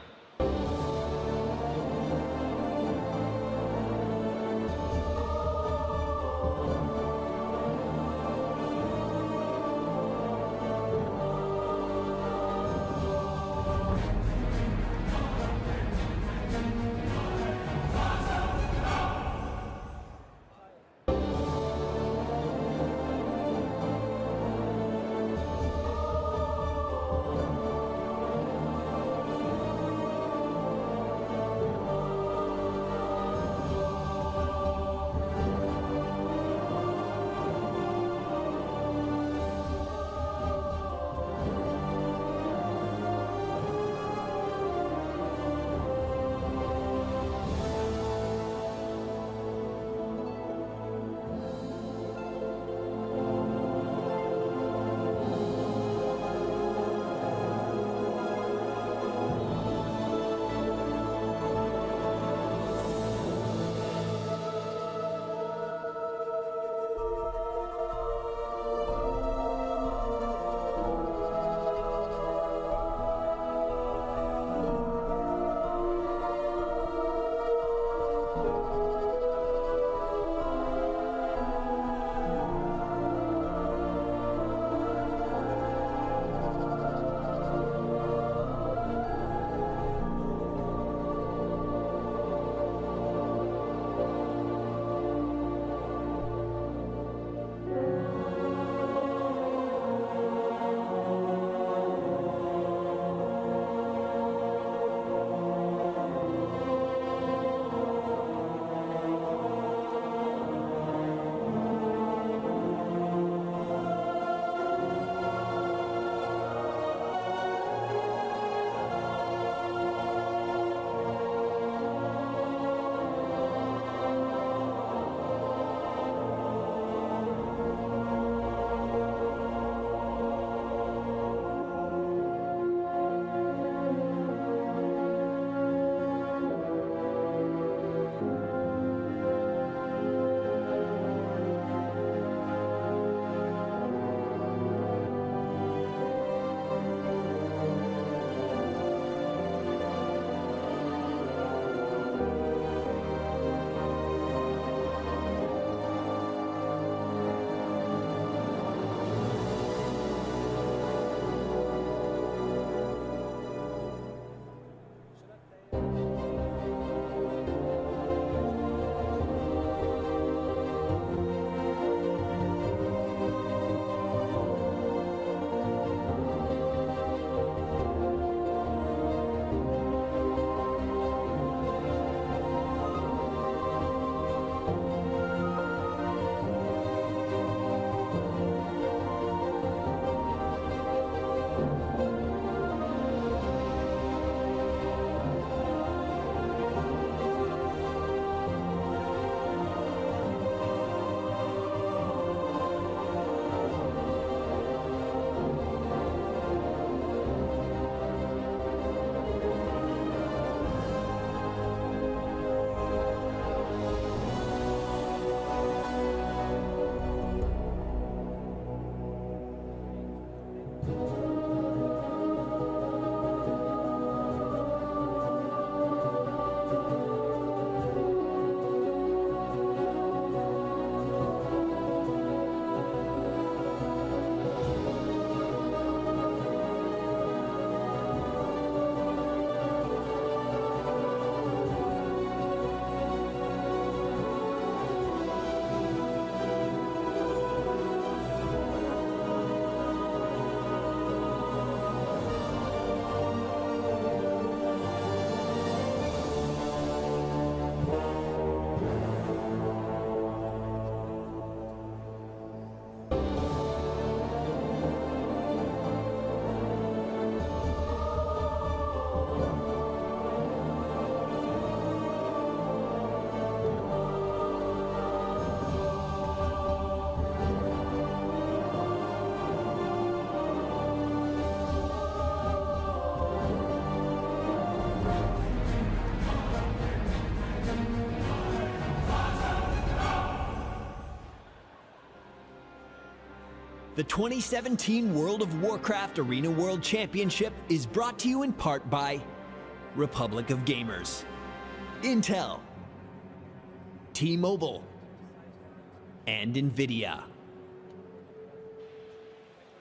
The 2017 World of Warcraft Arena World Championship is brought to you in part by Republic of Gamers, Intel, T-Mobile, and NVIDIA.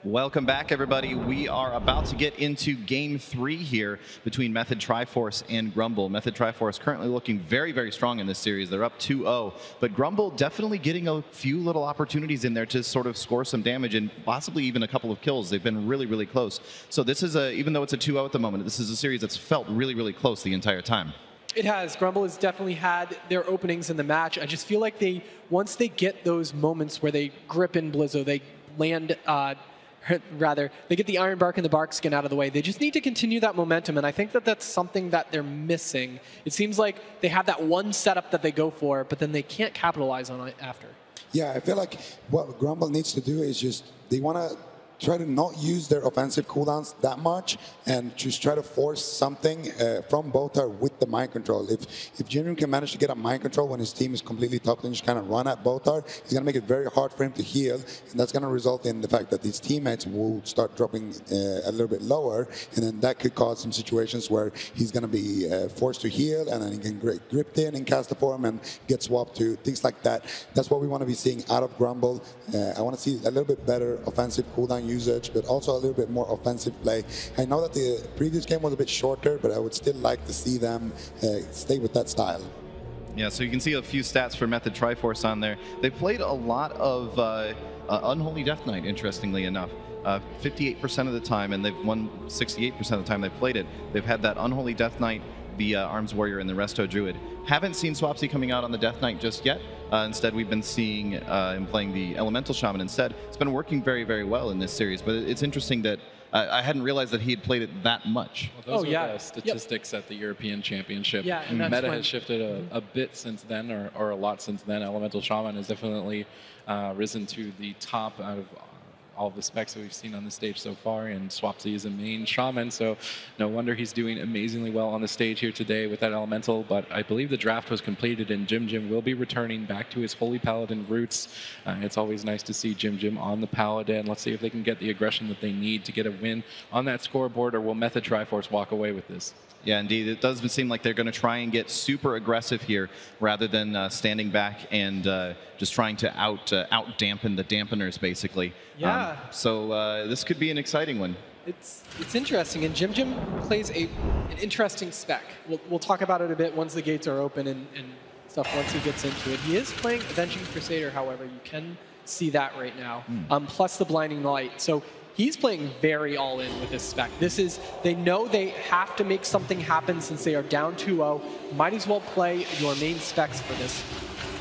Welcome back, everybody. We are about to get into Game 3 here between Method Triforce and Grmbl. Method Triforce currently looking very, very strong in this series. They're up 2-0, but Grmbl definitely getting a few little opportunities in there to sort of score some damage and possibly even a couple of kills. They've been really, really close. So this is even though it's a 2-0 at the moment, this is a series that's felt really, really close the entire time. It has. Grmbl has definitely had their openings in the match. I just feel like once they get those moments where they grip in Blizzo, they land... rather, they get the Iron Bark and the Bark Skin out of the way. They just need to continue that momentum, and I think that that's something that they're missing. It seems like they have that one setup that they go for, but then they can't capitalize on it after. Yeah, I feel like what Grmbl needs to do is just, they want to try to not use their offensive cooldowns that much and just try to force something from Botar with the mind control. If Jim can manage to get a mind control when his team is completely top and just kind of run at Botar, he's going to make it very hard for him to heal, and that's going to result in the fact that his teammates will start dropping a little bit lower, and then that could cause some situations where he's going to be forced to heal, and then he can get gripped in and cast a form and get swapped to things like that. That's what we want to be seeing out of Grmbl. I want to see a little bit better offensive cooldown usage, but also a little bit more offensive play. I know that the previous game was a bit shorter, but I would still like to see them stay with that style. Yeah, so you can see a few stats for Method Triforce on there. They played a lot of Unholy Death Knight, interestingly enough. 58% of the time, and they've won 68% of the time they've played it. They've had that Unholy Death Knight, the Arms Warrior, and the Resto Druid. Haven't seen Swapsy coming out on the Death Knight just yet. Instead, we've been seeing him playing the Elemental Shaman instead. It's been working very, very well in this series, but it's interesting that I hadn't realized that he had played it that much. Well, those are the statistics at the European Championship. Yeah, and that's Meta has shifted a bit since then, or a lot since then. Elemental Shaman has definitely risen to the top out of all of the specs that we've seen on the stage so far, and Swapsy is a main shaman, so no wonder he's doing amazingly well on the stage here today with that elemental. But I believe the draft was completed, and Jim will be returning back to his Holy Paladin roots. It's always nice to see Jim on the Paladin. Let's see if they can get the aggression that they need to get a win on that scoreboard, or will Method Triforce walk away with this? Yeah, indeed. It does seem like they're going to try and get super aggressive here rather than standing back and just trying to out-dampen the dampeners, basically. Yeah. So this could be an exciting one. It's interesting, and Jim plays an interesting spec. We'll talk about it a bit once the gates are open and stuff once he gets into it. He is playing Avenging Crusader, however. You can see that right now, plus the Blinding Light. So he's playing very all-in with this spec. They know they have to make something happen since they are down 2-0. Might as well play your main specs for this.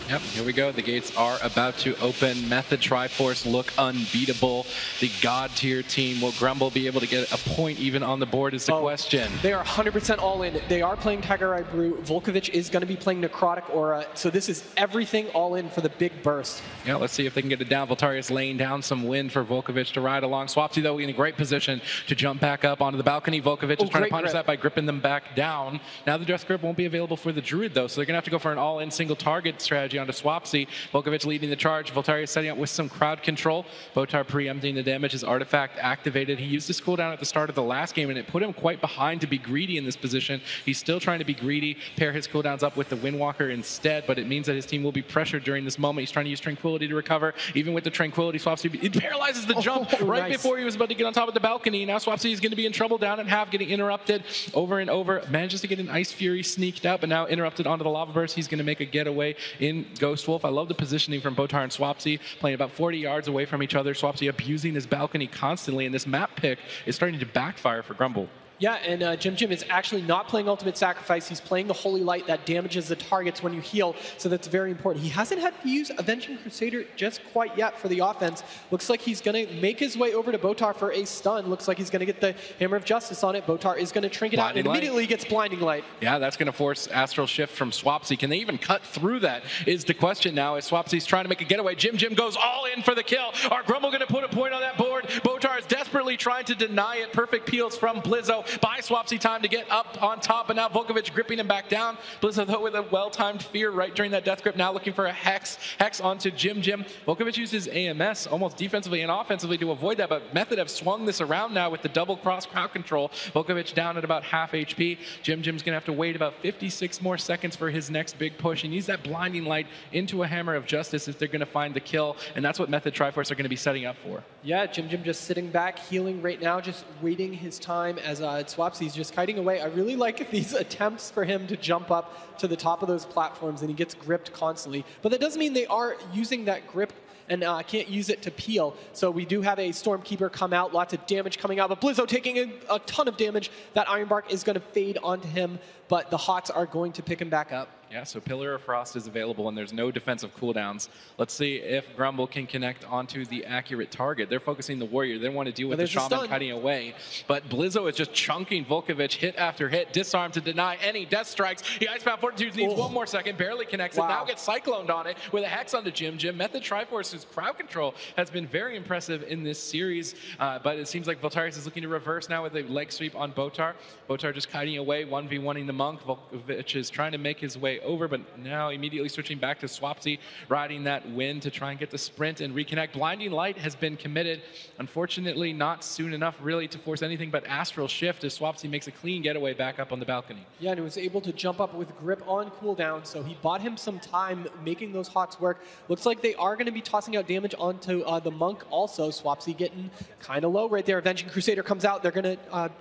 Yep, here we go. The gates are about to open. Method Triforce look unbeatable. The God tier team. Will Grmbl be able to get a point even on the board is the question. They are 100% all in. They are playing Tiger Eye Brew. Volkovich is going to be playing Necrotic Aura. So this is everything all in for the big burst. Yeah, let's see if they can get it down. Voltarius laying down some wind for Volkovich to ride along. Swapsy, though, in a great position to jump back up onto the balcony. Volkovich is trying to punish that by gripping them back down. Now the Death Grip won't be available for the Druid, though, so they're going to have to go for an all-in single target strategy onto Swapsy. Volkovich leading the charge. Voltarius setting up with some crowd control. Botar preempting the damage. His artifact activated. He used his cooldown at the start of the last game, and it put him quite behind to be greedy in this position. He's still trying to be greedy, pair his cooldowns up with the Windwalker instead, but it means that his team will be pressured during this moment. He's trying to use Tranquility to recover. Even with the Tranquility, Swapsy, it paralyzes the jump right before he was about to get on top of the balcony. Now Swapsy is going to be in trouble down at half, getting interrupted over and over. Manages to get an Ice Fury sneaked out, but now interrupted onto the Lava Burst. He's going to make a getaway in Ghost Wolf. I love the positioning from Botar and Swapsy, playing about 40 yards away from each other. Swapsy abusing his balcony constantly, and this map pick is starting to backfire for Grmbl. Yeah, and Jim is actually not playing Ultimate Sacrifice. He's playing the Holy Light that damages the targets when you heal, so that's very important. He hasn't had to use Avenging Crusader just quite yet for the offense. Looks like he's going to make his way over to Botar for a stun. Looks like he's going to get the Hammer of Justice on it. Botar is going to trinket out and immediately gets Blinding Light. Yeah, that's going to force Astral Shift from Swapsy. Can they even cut through that is the question now, as Swapsy's trying to make a getaway. Jim goes all in for the kill. Are Grmbl going to put a point on that board? Botar is desperately trying to deny it. Perfect peels from Blizzo. by Swapsy. Time to get up on top, and now Volkovich gripping him back down. Blizzo, though, with a well-timed fear right during that death grip, now looking for a Hex. Hex onto Jim. Volkovich uses AMS almost defensively and offensively to avoid that, but Method have swung this around now with the double cross crowd control. Volkovich down at about half HP. Jim's going to have to wait about 56 more seconds for his next big push. He needs that blinding light into a Hammer of Justice if they're going to find the kill, and that's what Method Triforce are going to be setting up for. Yeah, Jim just sitting back, healing right now, just waiting his time as Swapsy's just kiting away. I really like these attempts for him to jump up to the top of those platforms, and he gets gripped constantly. But that doesn't mean they are using that grip and can't use it to peel. So we do have a Stormkeeper come out, lots of damage coming out, but Blizzo taking a ton of damage. That Ironbark is going to fade onto him, but the Hots are going to pick him back up. Yeah, so Pillar of Frost is available, and there's no defensive cooldowns. Let's see if Grmbl can connect onto the accurate target. They're focusing the Warrior. They want to deal with the Shaman cutting away. But Blizzo is just chunking Volkovich hit after hit, disarm to deny any death strikes. The Icebound Fortitude needs one more second, barely connects it. Now gets Cycloned on it with a Hex onto Jim. Method Triforce's crowd control has been very impressive in this series, but it seems like Voltarius is looking to reverse now with a leg sweep on Botar. Botar just kiting away, 1v1ing the Monk. Volkovich is trying to make his way over, but now immediately switching back to Swapsy, riding that wind to try and get the sprint and reconnect. Blinding Light has been committed. Unfortunately, not soon enough really to force anything but Astral Shift as Swapsy makes a clean getaway back up on the balcony. Yeah, and he was able to jump up with grip on cooldown, so he bought him some time making those Hots work. Looks like they are going to be tossing out damage onto the Monk also. Swapsy getting kind of low right there. Avenging Crusader comes out. They're going to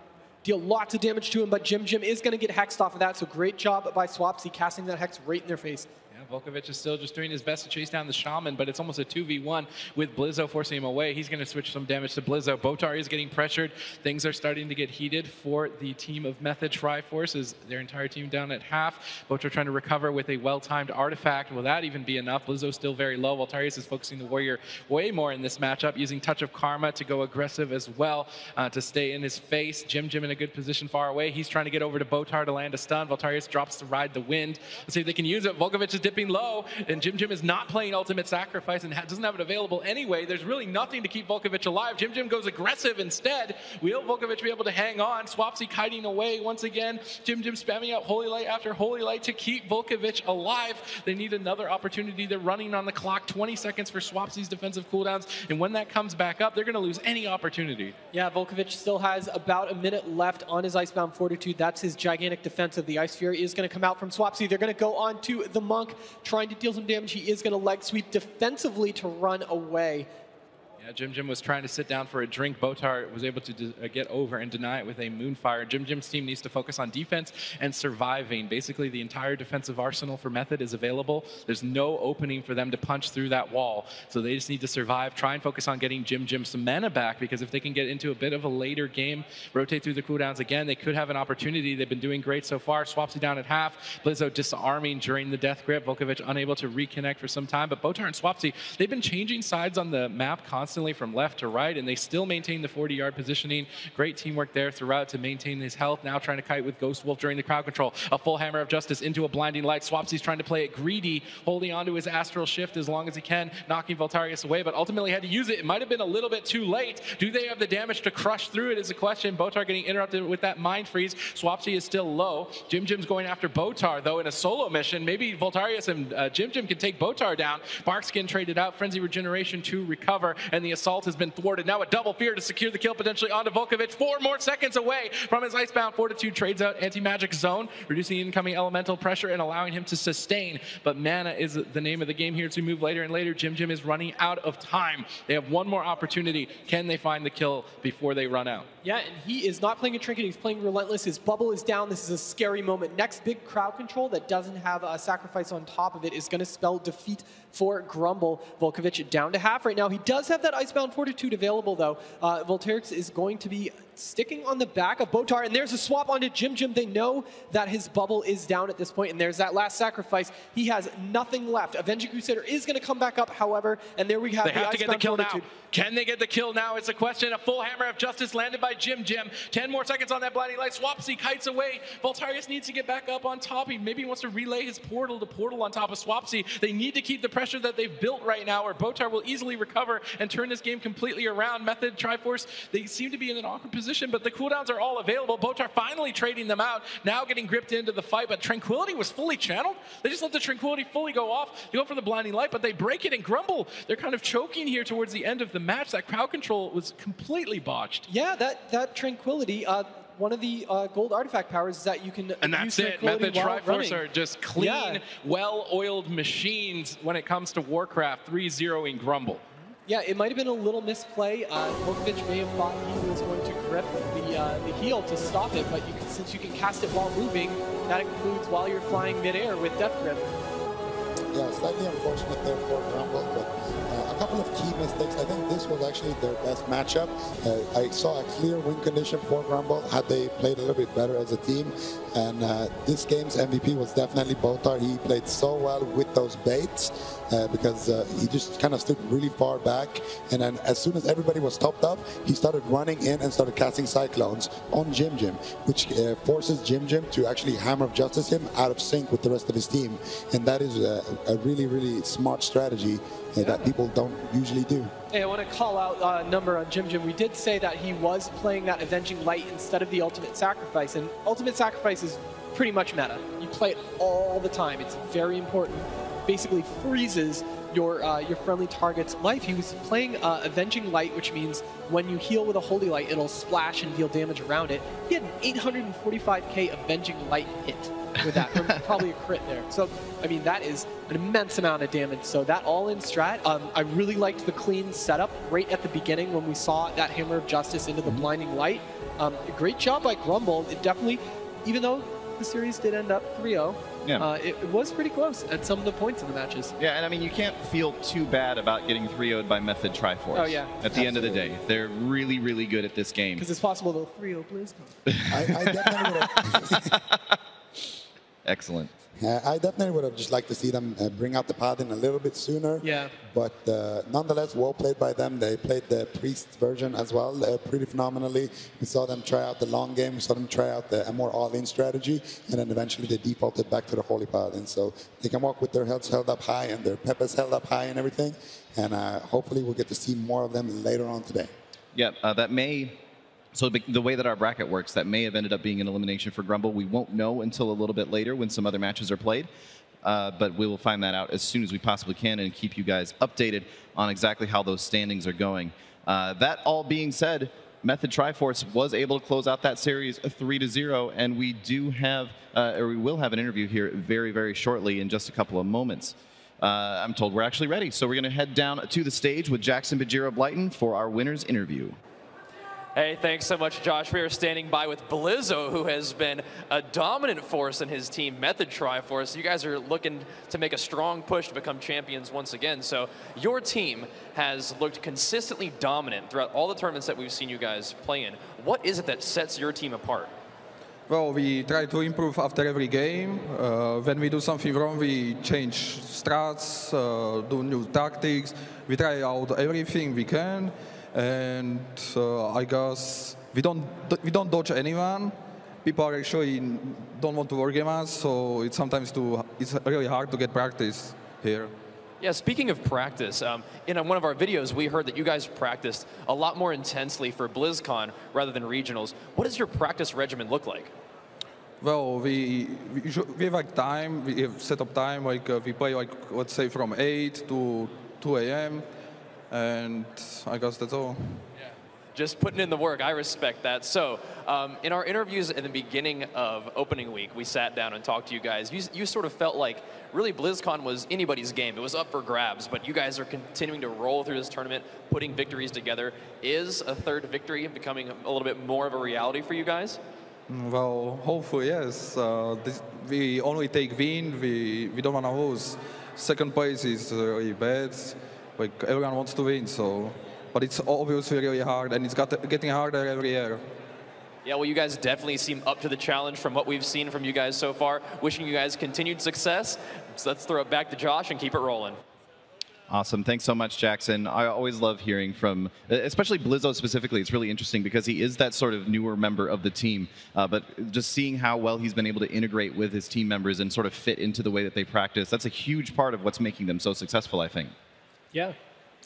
deal lots of damage to him, but Jim is going to get hexed off of that, so great job by Swapsy casting that hex right in their face. Volkovich is still just doing his best to chase down the Shaman, but it's almost a 2v1 with Blizzo forcing him away. He's going to switch some damage to Blizzo. Botar is getting pressured. Things are starting to get heated for the team of Method Triforce as their entire team down at half. Botar trying to recover with a well-timed artifact. Will that even be enough? Blizzo still very low. Voltarius is focusing the Warrior way more in this matchup, using Touch of Karma to go aggressive as well to stay in his face. Jim in a good position far away. He's trying to get over to Botar to land a stun. Voltarius drops to ride the wind. Let's see if they can use it. Volkovich is dipping low, and Jim is not playing Ultimate Sacrifice and doesn't have it available anyway. There's really nothing to keep Volkovich alive. Jim goes aggressive instead. Will Volkovich be able to hang on? Swapsy kiting away once again. Jim spamming out Holy Light after Holy Light to keep Volkovich alive. They need another opportunity. They're running on the clock. 20 seconds for Swapsy's defensive cooldowns, and when that comes back up, they're going to lose any opportunity. Yeah, Volkovich still has about a minute left on his Icebound Fortitude. That's his gigantic defensive. The Ice Fury is going to come out from Swapsy. They're going to go on to the Monk, trying to deal some damage. He is going to leg sweep defensively to run away. Yeah, Jim was trying to sit down for a drink. Botar was able to get over and deny it with a Moonfire. Jim's team needs to focus on defense and surviving. Basically, the entire defensive arsenal for Method is available. There's no opening for them to punch through that wall, so they just need to survive, try and focus on getting Jim some mana back, because if they can get into a bit of a later game, rotate through the cooldowns again, they could have an opportunity. They've been doing great so far. Swapsy down at half. Blizzo disarming during the death grip. Volkovich unable to reconnect for some time, but Botar and Swapsy, they've been changing sides on the map constantly from left to right, and they still maintain the 40-yard positioning. Great teamwork there throughout to maintain his health. Now trying to kite with Ghost Wolf during the crowd control. A full Hammer of Justice into a Blinding Light. Swapsy's trying to play it greedy, holding onto his Astral Shift as long as he can, knocking Voltarius away, but ultimately had to use it. It might have been a little bit too late. Do they have the damage to crush through it is a question. Botar getting interrupted with that Mind Freeze. Swapsy is still low. Jim's going after Botar, though, in a solo mission. Maybe Voltarius and Jim can take Botar down. Barkskin traded out. Frenzy Regeneration to recover, and the assault has been thwarted. Now a double fear to secure the kill potentially onto Volkovich. 4 more seconds away from his Icebound Fortitude. Trades out Anti-Magic Zone, reducing incoming elemental pressure and allowing him to sustain. But mana is the name of the game here as we move later and later. Jim is running out of time. They have one more opportunity. Can they find the kill before they run out? Yeah, and he is not playing a Trinket. He's playing Relentless. His bubble is down. This is a scary moment. Next big crowd control that doesn't have a sacrifice on top of it is going to spell defeat for Grmbl. Volkovich down to half right now. He does have that Icebound Fortitude available, though. Voltarius is going to be sticking on the back of Botar, and there's a swap onto Jim. They know that his bubble is down at this point, and there's that last sacrifice. He has nothing left. Avenging Crusader is going to come back up, however, and there we have the Icebound Fortitude. They have to get the kill now. Can they get the kill now? It's a question. A full Hammer of Justice landed by Jim. 10 more seconds on that Blinding Light. Swapsy kites away. Voltarius needs to get back up on top. Maybe wants to relay his portal to portal on top of Swapsy. They need to keep the pressure that they've built right now, or Botar will easily recover and turn this game completely around. Method, Triforce, they seem to be in an awkward position position, but the cooldowns are all available. Botar finally trading them out, now getting gripped into the fight, but Tranquility was fully channeled. They just let the Tranquility fully go off. They go for the Blinding Light, but they break it, and Grmbl, they're kind of choking here towards the end of the match. That crowd control was completely botched. Yeah, that Tranquility, one of the gold artifact powers is that you can and that's use it. Method while Triforce running. are just clean, well-oiled machines when it comes to Warcraft, 3-0ing Grmbl. Yeah, it might have been a little misplay. Volkovich may have thought he was going to grip the heel to stop it, but since you can cast it while moving, that includes while you're flying midair with Death Grip. Yeah, slightly unfortunate there for Grmbl, but a couple of key mistakes. I think this was actually their best matchup. I saw a clear win condition for Grmbl had they played a little bit better as a team. And this game's MVP was definitely Botar. He played so well with those baits because he just kind of stood really far back. And then as soon as everybody was topped up, he started running in and started casting Cyclones on Jim, which forces Jim to actually Hammer of Justice him out of sync with the rest of his team. And that is a really, really smart strategy that people don't usually do. Hey, I want to call out a number on Jim. We did say that he was playing that Avenging Light instead of the Ultimate Sacrifice, and Ultimate Sacrifice is pretty much meta. You play it all the time. It's very important. Basically freezes your friendly target's life. He was playing Avenging Light, which means when you heal with a Holy Light, it'll splash and deal damage around it. He had an 845k Avenging Light hit with that, probably a crit there. So, I mean, that is an immense amount of damage. So that all-in strat, I really liked the clean setup right at the beginning when we saw that Hammer of Justice into the Blinding Light. Great job by Grmbl. It definitely, even though the series did end up 3-0, yeah. It was pretty close at some of the points in the matches. Yeah, and I mean, you can't feel too bad about getting 3-0'd by Method Triforce. Oh, yeah. At the end of the day, they're really, really good at this game. Because it's possible they'll 3-0 BlizzCon. I definitely would have. Excellent. I definitely would have just liked to see them bring out the Paladin a little bit sooner. Yeah. But nonetheless, well played by them. They played the Priest version as well pretty phenomenally. We saw them try out the long game. We saw them try out a more all-in strategy. And then eventually they defaulted back to the Holy Paladin. So they can walk with their heads held up high and their peppers held up high and everything. And hopefully we'll get to see more of them later on today. Yeah, that may... So the way that our bracket works, that may have ended up being an elimination for Grmbl. We won't know until a little bit later when some other matches are played. But we will find that out as soon as we possibly can and keep you guys updated on exactly how those standings are going. That all being said, Method Triforce was able to close out that series 3-0, and we do have, or we will have an interview here very, very shortly in just a couple of moments. I'm told we're actually ready, so we're going to head down to the stage with Jackson Bajira Blighton for our winners interview. Hey, thanks so much, Josh. We are standing by with Blizzo, who has been a dominant force in his team, Method Triforce. You guys are looking to make a strong push to become champions once again. So your team has looked consistently dominant throughout all the tournaments that we've seen you guys play in. What is it that sets your team apart? Well, we try to improve after every game. When we do something wrong, we change strats, do new tactics. We try out everything we can. And I guess we don't dodge anyone. People are actually don't want to wargame us, so it's really hard to get practice here. Yeah, speaking of practice, in one of our videos, we heard that you guys practiced a lot more intensely for BlizzCon rather than regionals. What does your practice regimen look like? Well, we have like time. We have set up time. Like we play like let's say from 8 to 2 a.m. And I guess that's all. Yeah. Just putting in the work. I respect that. So in our interviews at the beginning of opening week, we sat down and talked to you guys. You sort of felt like really BlizzCon was anybody's game. It was up for grabs, but you guys are continuing to roll through this tournament, putting victories together. Is a third victory becoming a little bit more of a reality for you guys? Well, hopefully, yes. We only take win. We don't want to lose. Second place is really bad. Like everyone wants to win, so, but it's obviously really hard, and it's getting harder every year. Yeah, well, you guys definitely seem up to the challenge from what we've seen from you guys so far. Wishing you guys continued success. So let's throw it back to Josh and keep it rolling. Awesome. Thanks so much, Jackson. I always love hearing from, especially Blizzo specifically. It's really interesting because he is that sort of newer member of the team. But just seeing how well he's been able to integrate with his team members and sort of fit into the way that they practice, that's a huge part of what's making them so successful, I think. Yeah.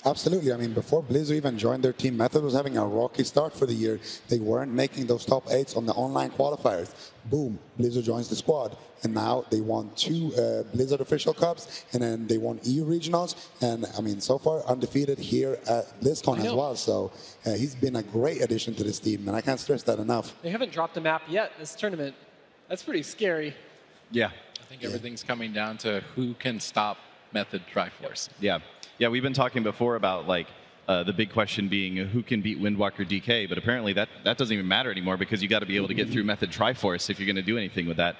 Absolutely. I mean, before Blizzard even joined their team, Method was having a rocky start for the year. They weren't making those top 8s on the online qualifiers. Boom, Blizzard joins the squad. And now they won 2 Blizzard official cups, and then they won EU regionals. And I mean, so far undefeated here at BlizzCon as well. So he's been a great addition to this team, and I can't stress that enough. They haven't dropped a map yet this tournament. That's pretty scary. Yeah. I think everything's coming down to who can stop Method Triforce. Yeah. Yeah, we've been talking before about like the big question being who can beat Windwalker DK, but apparently that doesn't even matter anymore because you got to be able to get through Method Triforce if you're going to do anything with that.